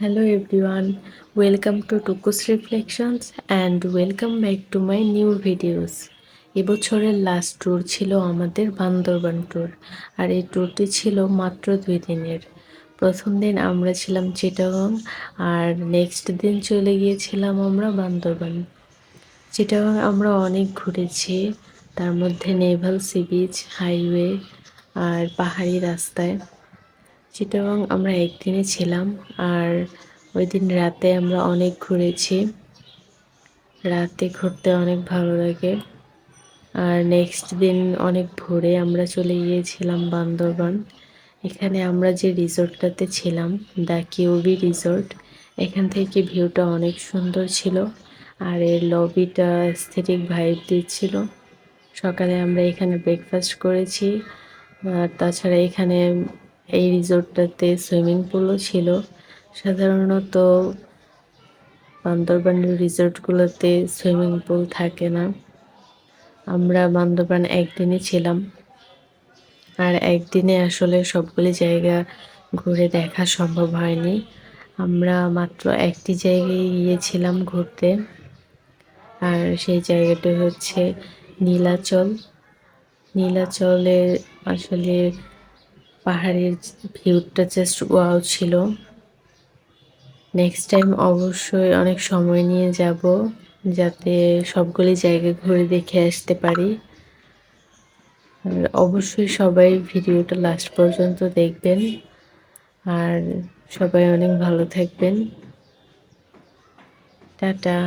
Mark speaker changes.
Speaker 1: Hello everyone, welcome to Tuku's Reflections and welcome back to my new videos. এবছরের last tour ছিল আমাদের Bandarban tour আর এই ট্যুরটি ছিল মাত্র 2 দিনের। প্রথম দিন আমরা ছিলাম চিটাগং আর নেক্সট দিন চলে গিয়েছিলাম আমরা বান্দরবান। চিটাগং আমরা অনেক ঘুরেছি, তার মধ্যে নেভাল সি বিচ, হাইওয়ে আর পাহাড়ি রাস্তায়। চিটাগং আমরা একদিনে ছিলাম আর ওই দিন রাতে আমরা অনেক ঘুরেছি। রাতে ঘুরতে অনেক ভালো লাগে। আর নেক্সট দিন অনেক ভোরে আমরা চলে গিয়েছিলাম বান্দরবান। এখানে আমরা যে রিসোর্টটাতে ছিলাম, দ্য কিউবি রিসোর্ট, এখান থেকে ভিউটা অনেক সুন্দর ছিল আর এর লবিটা এস্থেটিক ভাইব দিচ্ছিল। সকালে আমরা এখানে ব্রেকফাস্ট করেছি। আর তাছাড়া এখানে এই রিসোর্টটাতে সুইমিং পুলও ছিল। সাধারণত বান্দরবানের রিসোর্টগুলোতে সুইমিং পুল থাকে না। আমরা বান্দরবান একদিনই ছিলাম আর একদিনে আসলে সবগুলি জায়গা ঘুরে দেখা সম্ভব হয়নি। আমরা মাত্র একটি জায়গায় গিয়েছিলাম ঘুরতে, আর সেই জায়গাটা হচ্ছে নীলাচল। নীলাচলে আসলে পাহাড়ের ভিউটা জাস্ট ওয়াও ছিল। নেক্সট টাইম অবশ্যই অনেক সময় নিয়ে যাব, যাতে সবগুলি জায়গা ঘুরে দেখে আসতে পারি। আর অবশ্যই সবাই ভিডিওটা লাস্ট পর্যন্ত দেখবেন আর সবাই অনেক ভালো থাকবেন। টাটা।